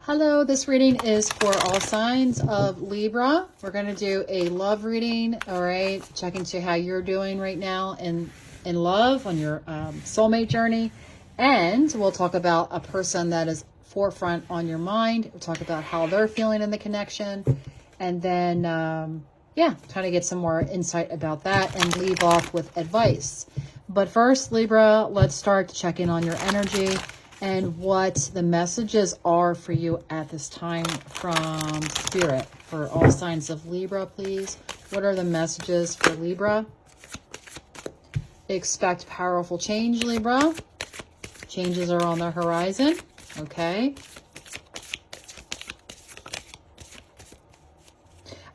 Hello, this reading is for all signs of Libra. We're going to do a love reading, all right? Check into how you're doing right now in love on your soulmate journey. And we'll talk about a person that is forefront on your mind. We'll talk about how they're feeling in the connection. And then, try to get some more insight about that and leave off with advice. But first, Libra, let's start checking on your energy and what the messages are for you at this time from Spirit. For all signs of Libra, please. What are the messages for Libra? Expect powerful change, Libra. Changes are on the horizon. Okay.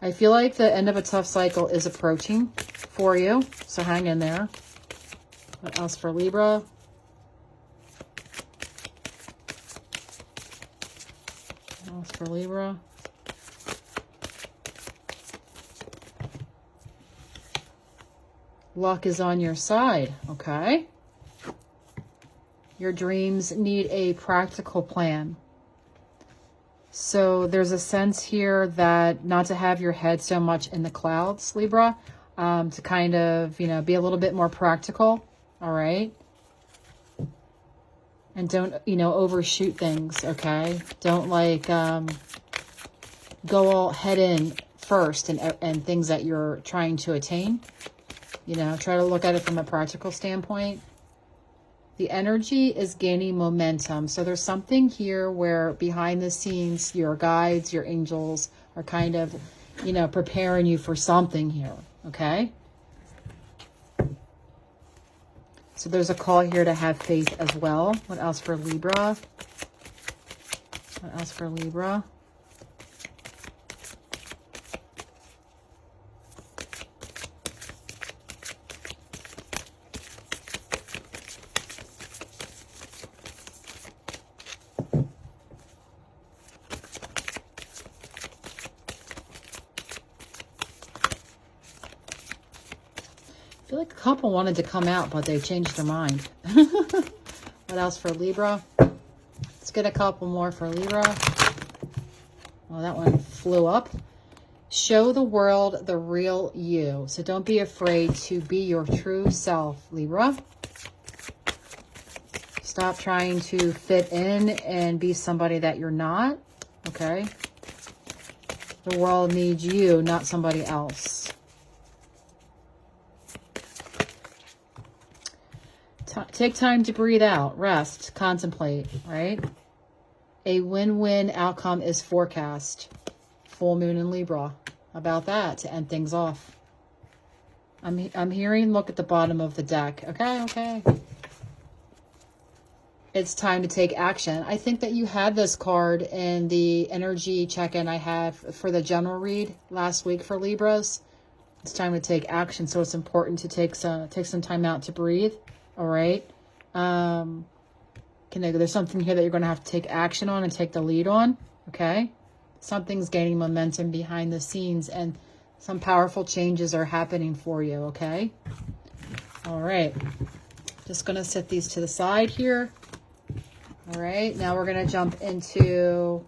I feel like the end of a tough cycle is approaching for you. So hang in there. What else for Libra? For Libra. Luck is on your side, okay? Your dreams need a practical plan. So there's a sense here that not to have your head so much in the clouds, Libra, to kind of, be a little bit more practical, all right? And don't, overshoot things, okay? Don't go all head in first and things that you're trying to attain. Try to look at it from a practical standpoint. The energy is gaining momentum. So there's something here where behind the scenes, your guides, your angels are kind of, preparing you for something here, okay? So there's a call here to have faith as well. What else for Libra? What else for Libra? I feel like a couple wanted to come out, but they changed their mind. What else for Libra? Let's get a couple more for Libra. Well, that one flew up. Show the world the real you. So don't be afraid to be your true self, Libra. Stop trying to fit in and be somebody that you're not, okay? The world needs you, not somebody else. Take time to breathe out, rest, contemplate, right? A win-win outcome is forecast. Full moon in Libra. How about that to end things off? I'm hearing look at the bottom of the deck. Okay. It's time to take action. I think that you had this card in the energy check-in I have for the general read last week for Libras. It's time to take action, so it's important to take some time out to breathe. All right. There's something here that you're going to have to take action on and take the lead on. Okay. Something's gaining momentum behind the scenes and some powerful changes are happening for you. Okay. All right. Just going to set these to the side here. All right. Now we're going to jump into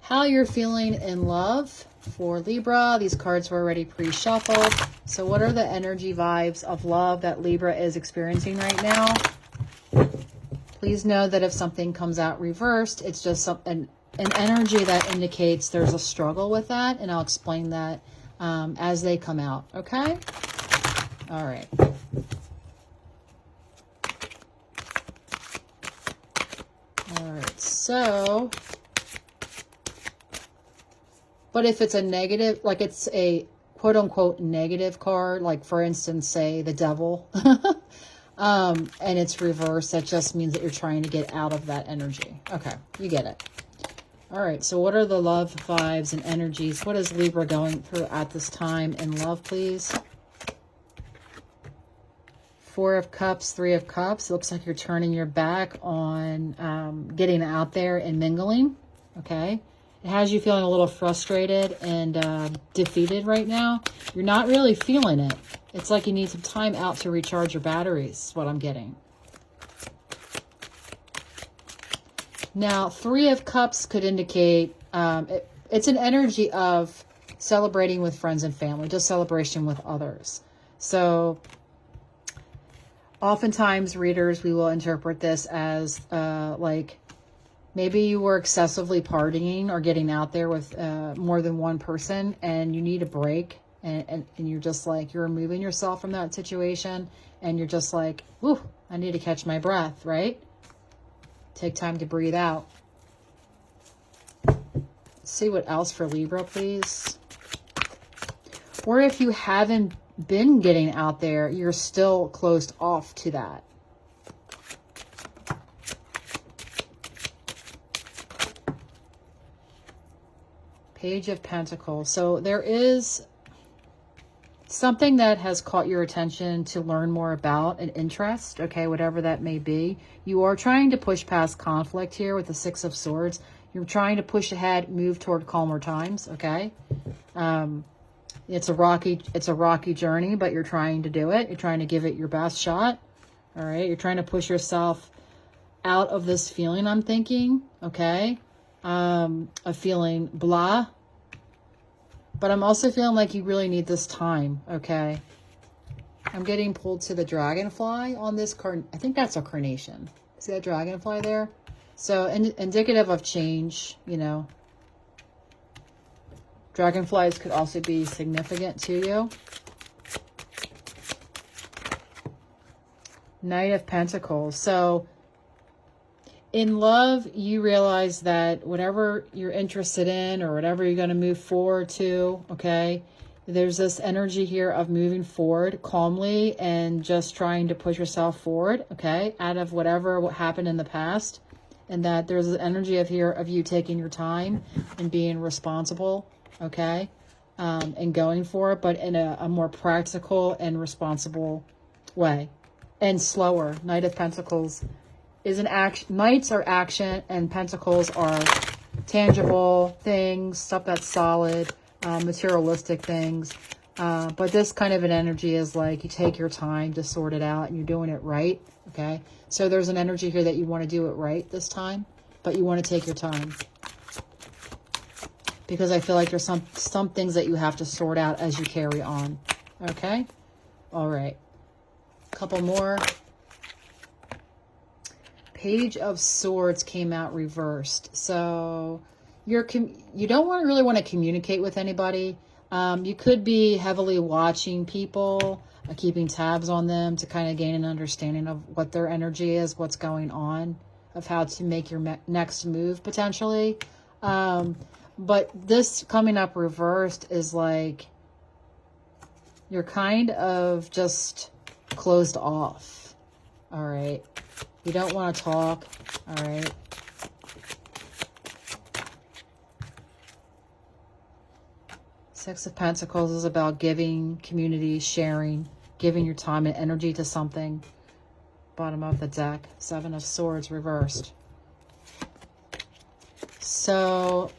how you're feeling in love for Libra. These cards were already pre-shuffled. So what are the energy vibes of love that Libra is experiencing right now? Please know that if something comes out reversed, it's just an energy that indicates there's a struggle with that. And I'll explain that as they come out. Okay? All right. All right. So, but if it's a negative, like it's a quote unquote negative card, like for instance, say the devil, and it's reversed, that just means that you're trying to get out of that energy. Okay, you get it. All right, so what are the love vibes and energies? What is Libra going through at this time in love, please? Four of Cups, Three of Cups. It looks like you're turning your back on getting out there and mingling, okay? It has you feeling a little frustrated and defeated right now. You're not really feeling it. It's like you need some time out to recharge your batteries, is what I'm getting. Now, Three of Cups could indicate it's an energy of celebrating with friends and family, just celebration with others. So oftentimes readers, we will interpret this as like maybe you were excessively partying or getting out there with more than one person and you need a break, and you're just like, you're removing yourself from that situation and you're just like, whew, I need to catch my breath, right? Take time to breathe out. Let's see what else for Libra, please. Or if you haven't been getting out there, you're still closed off to that. Page of Pentacles. So there is something that has caught your attention to learn more about, an interest, okay, whatever that may be. You are trying to push past conflict here with the Six of Swords. You're trying to push ahead, move toward calmer times, okay? It's a rocky journey, but you're trying to do it. You're trying to give it your best shot, all right? You're trying to push yourself out of this feeling, I'm thinking, okay? Of feeling blah. But I'm also feeling like you really need this time, okay? I'm getting pulled to the dragonfly on this card. I think that's a carnation. See that dragonfly there? So indicative of change, you know. Dragonflies could also be significant to you. Knight of Pentacles. So in love, you realize that whatever you're interested in or whatever you're going to move forward to, okay, there's this energy here of moving forward calmly and just trying to push yourself forward, okay, out of what happened in the past. And that there's an energy of here of you taking your time and being responsible, okay, and going for it, but in a more practical and responsible way, and slower. Knight of Pentacles is an action. Knights are action, and Pentacles are tangible things, stuff that's solid, materialistic things. But this kind of an energy is like you take your time to sort it out, and you're doing it right, okay? So there's an energy here that you want to do it right this time, but you want to take your time. Because I feel like there's some things that you have to sort out as you carry on. Okay? All right. A couple more. Page of Swords came out reversed. So you don't really want to communicate with anybody. You could be heavily watching people, keeping tabs on them to kind of gain an understanding of what their energy is, what's going on, of how to make your next move potentially. But this coming up reversed is like you're kind of just closed off. All right. You don't want to talk. All right. Six of Pentacles is about giving, community, sharing, giving your time and energy to something. Bottom of the deck. Seven of Swords reversed. So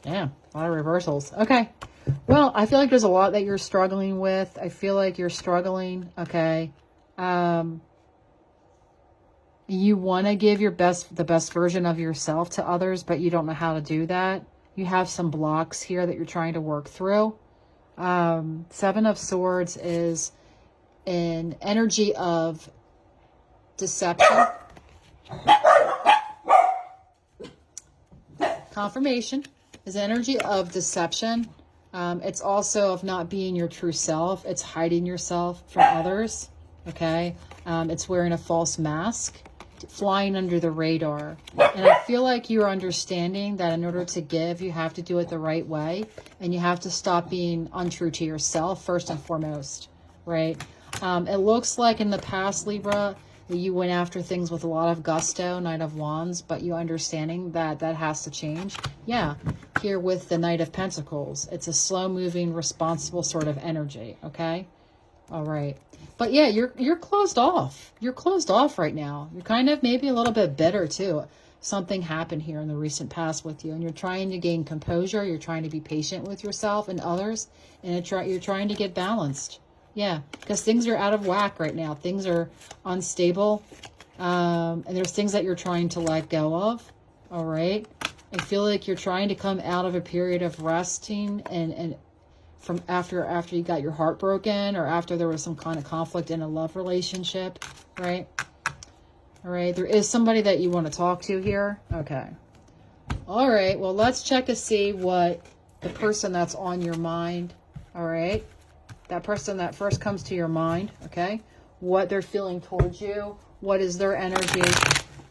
yeah, a lot of reversals. Okay. Well, I feel like there's a lot that you're struggling with. I feel like you're struggling. Okay. You want to give the best version of yourself to others, but you don't know how to do that. You have some blocks here that you're trying to work through. Seven of Swords is an energy of deception. Confirmation is energy of deception. It's also of not being your true self. It's hiding yourself from others. Okay. It's wearing a false mask, flying under the radar. And I feel like you're understanding that in order to give, you have to do it the right way. And you have to stop being untrue to yourself first and foremost. Right. It looks like in the past, Libra, you went after things with a lot of gusto, Knight of Wands, but you understanding that that has to change. Yeah, here with the Knight of Pentacles, it's a slow-moving, responsible sort of energy, okay? All right. But yeah, you're closed off. You're closed off right now. You're kind of maybe a little bit bitter too. Something happened here in the recent past with you, and you're trying to gain composure. You're trying to be patient with yourself and others, and you're trying to get balanced. Yeah, because things are out of whack right now. Things are unstable. And there's things that you're trying to let go of. All right. I feel like you're trying to come out of a period of resting and from after you got your heart broken, or after there was some kind of conflict in a love relationship, right? All right. There is somebody that you want to talk to here. Okay. All right. Well, let's check to see what the person that's on your mind. All right. That person that first comes to your mind. Okay. What they're feeling towards you. What is their energy?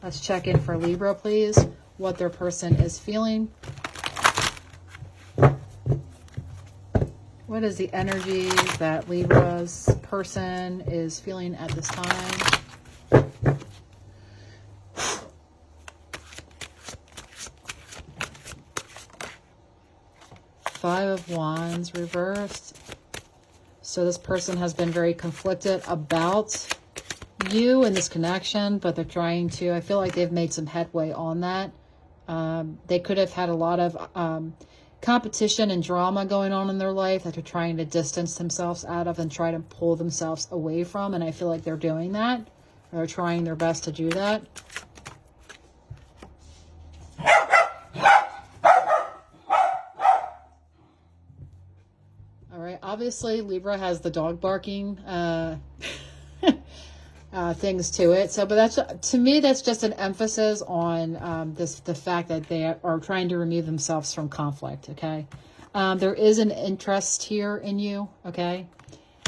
Let's check in for Libra, please. What their person is feeling. What is the energy that Libra's person is feeling at this time? Five of Wands reversed. So this person has been very conflicted about you and this connection, but they're trying to, I feel like they've made some headway on that. They could have had a lot of competition and drama going on in their life that they're trying to distance themselves out of and try to pull themselves away from. And I feel like they're doing that. They're trying their best to do that. All right. Obviously, Libra has the dog barking things to it. So, but that's, to me, that's just an emphasis on the fact that they are trying to remove themselves from conflict. Okay. There is an interest here in you. Okay.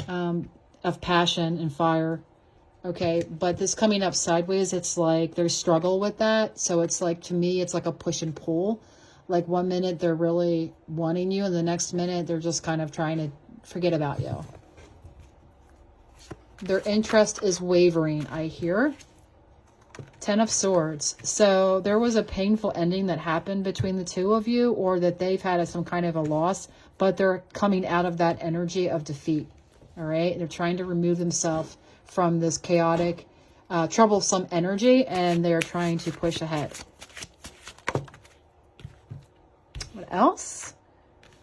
Of passion and fire. Okay. But this coming up sideways, it's like there's struggle with that. So it's like, to me, it's like a push and pull. Like one minute they're really wanting you, and the next minute they're just kind of trying to forget about you. Their interest is wavering, I hear. 10 of Swords. So there was a painful ending that happened between the two of you, or that they've had some kind of a loss, but they're coming out of that energy of defeat. All right. They're trying to remove themselves from this chaotic, troublesome energy, and they're trying to push ahead. What else?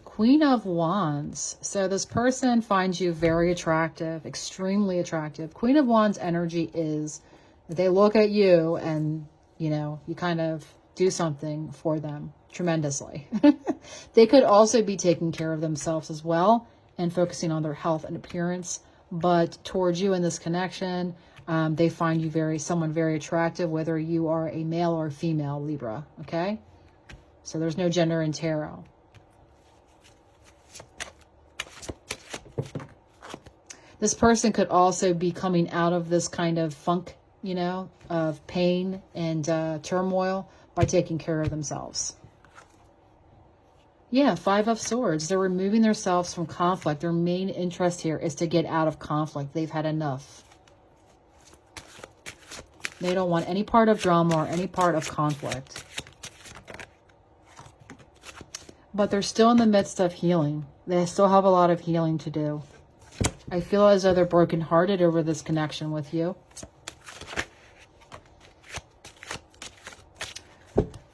Queen of Wands. So this person finds you very attractive, extremely attractive. Queen of Wands energy is that they look at you and, you know, you kind of do something for them tremendously. They could also be taking care of themselves as well and focusing on their health and appearance. But towards you in this connection, they find you someone very attractive, whether you are a male or female Libra. Okay. So there's no gender in tarot. This person could also be coming out of this kind of funk, you know, of pain and turmoil by taking care of themselves. Yeah, 5 of Swords. They're removing themselves from conflict. Their main interest here is to get out of conflict. They've had enough. They don't want any part of drama or any part of conflict. But they're still in the midst of healing. They still have a lot of healing to do. I feel as though they're brokenhearted over this connection with you.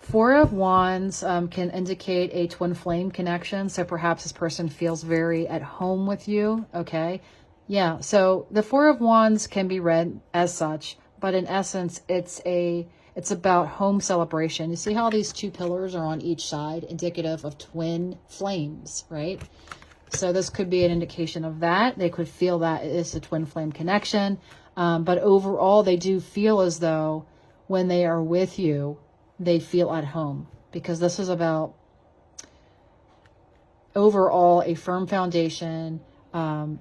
4 of Wands can indicate a twin flame connection. So perhaps this person feels very at home with you. Okay. Yeah. So the 4 of Wands can be read as such, but in essence, it's about home celebration. You see how these two pillars are on each side, indicative of twin flames, right? So this could be an indication of that. They could feel that it's a twin flame connection. But overall, they do feel as though when they are with you, they feel at home, because this is about overall a firm foundation,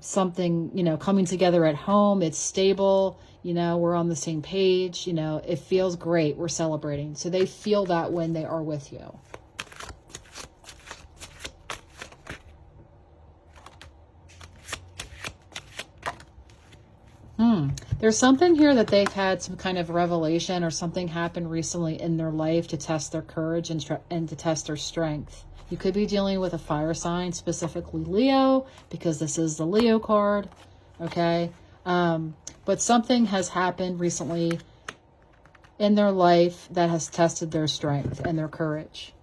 something, you know, coming together at home. It's stable. You know, we're on the same page. You know, it feels great. We're celebrating. So they feel that when they are with you. There's something here that they've had some kind of revelation, or something happened recently in their life to test their courage and to test their strength. You could be dealing with a fire sign, specifically Leo, because this is the Leo card. Okay. But something has happened recently in their life that has tested their strength and their courage.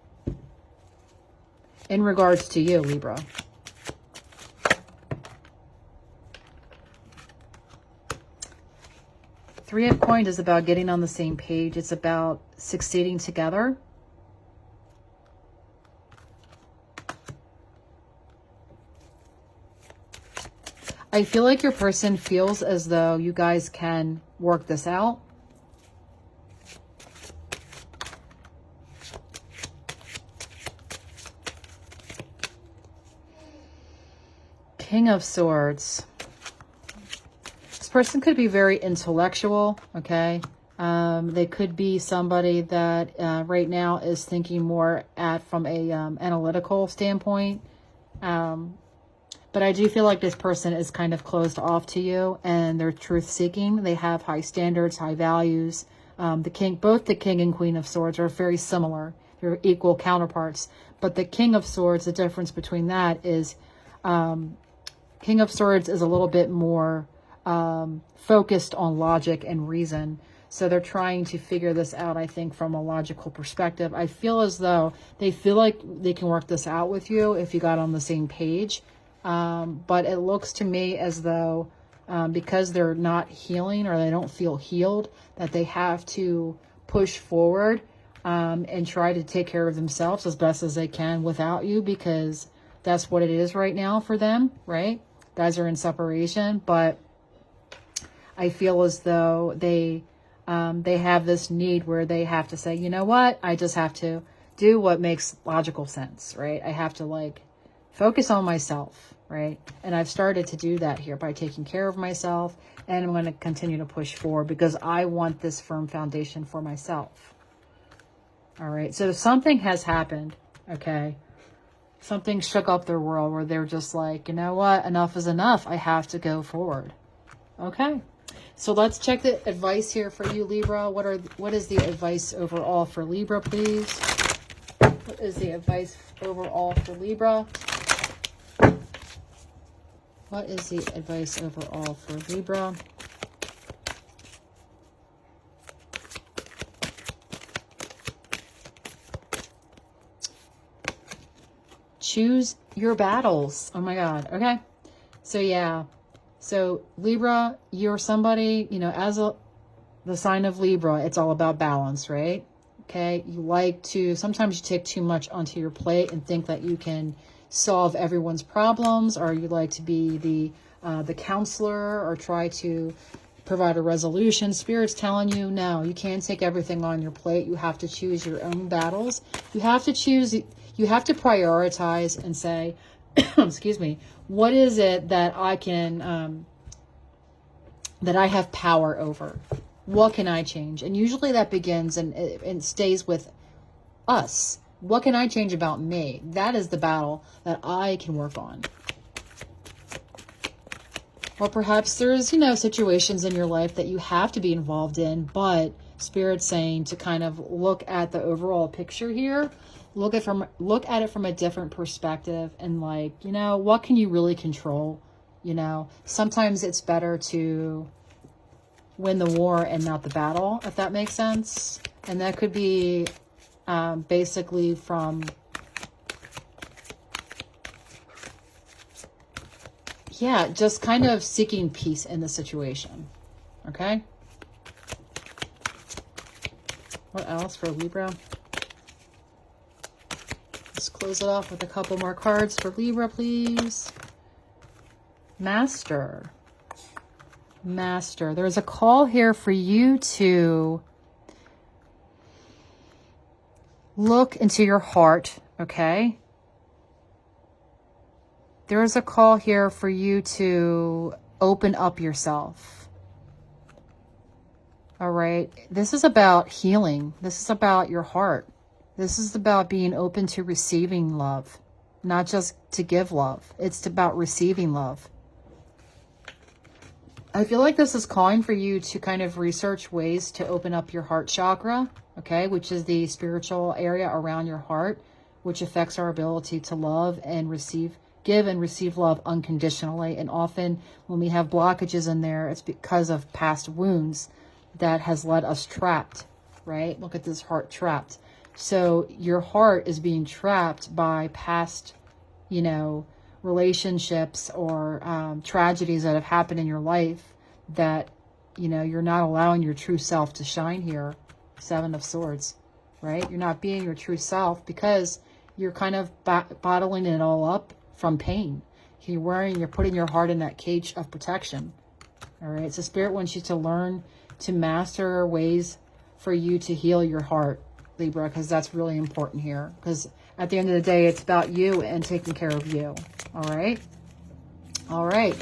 In regards to you, Libra. Three of Coins is about getting on the same page. It's about succeeding together. I feel like your person feels as though you guys can work this out. King of Swords. This person could be very intellectual, okay? They could be somebody that right now is thinking more from a analytical standpoint. But I do feel like this person is kind of closed off to you, and they're truth-seeking. They have high standards, high values. Both the King and Queen of Swords are very similar. They're equal counterparts. But the King of Swords, the difference between that is King of Swords is a little bit more focused on logic and reason. So they're trying to figure this out, I think, from a logical perspective. I feel as though they feel like they can work this out with you if you got on the same page. But it looks to me as though because they're not healing or they don't feel healed, that they have to push forward and try to take care of themselves as best as they can without you, because that's what it is right now for them, right? Guys are in separation, but I feel as though they have this need where they have to say, you know what, I just have to do what makes logical sense, right? I have to like focus on myself, right? And I've started to do that here by taking care of myself, and I'm going to continue to push forward because I want this firm foundation for myself. All right, so something has happened, okay? Something shook up their world where they're just like, you know what, enough is enough. I have to go forward. Okay, so let's check the advice here for you, Libra. What is the advice overall for Libra, please? What is the advice overall for Libra? What is the advice overall for Libra? Choose your battles. Oh my God. Okay. So yeah. So Libra, you're somebody, you know, as the sign of Libra, it's all about balance, right? Okay. You like to, sometimes you take too much onto your plate and think that you can solve everyone's problems, or you like to be the counselor or try to provide a resolution. Spirit's telling you, no, you can't take everything on your plate. You have to choose your own battles. You have to choose, you have to prioritize and say, excuse me, what is it that I can, that I have power over? What can I change? And usually that begins and stays with us. What can I change about me? That is the battle that I can work on. Or perhaps there's, you know, situations in your life that you have to be involved in, but Spirit's saying to kind of look at the overall picture here, look at it from a different perspective, and like, you know, what can you really control? You know, sometimes it's better to win the war and not the battle, if that makes sense. And that could be basically from, yeah, just kind of seeking peace in the situation. Okay. What else for Libra? Let's close it off with a couple more cards for Libra, please. Master. Master. There's a call here for you to look into your heart, okay? There's a call here for you to open up yourself. All right. This is about healing. This is about your heart. This is about being open to receiving love, not just to give love. It's about receiving love. I feel like this is calling for you to kind of research ways to open up your heart chakra, okay, which is the spiritual area around your heart, which affects our ability to love and give and receive love unconditionally. And often when we have blockages in there, it's because of past wounds that has led us trapped, right? Look at this heart trapped. So your heart is being trapped by past, you know, relationships or tragedies that have happened in your life that you know, you're not allowing your true self to shine here. 7 of Swords, right? You're not being your true self because you're kind of bottling it all up from pain. You're putting your heart in that cage of protection. All right. So Spirit wants you to learn to master ways for you to heal your heart, Libra, because that's really important here. Because at the end of the day, it's about you and taking care of you. All right. All right.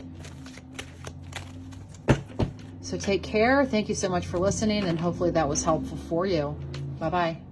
So take care. Thank you so much for listening, and hopefully that was helpful for you. Bye-bye.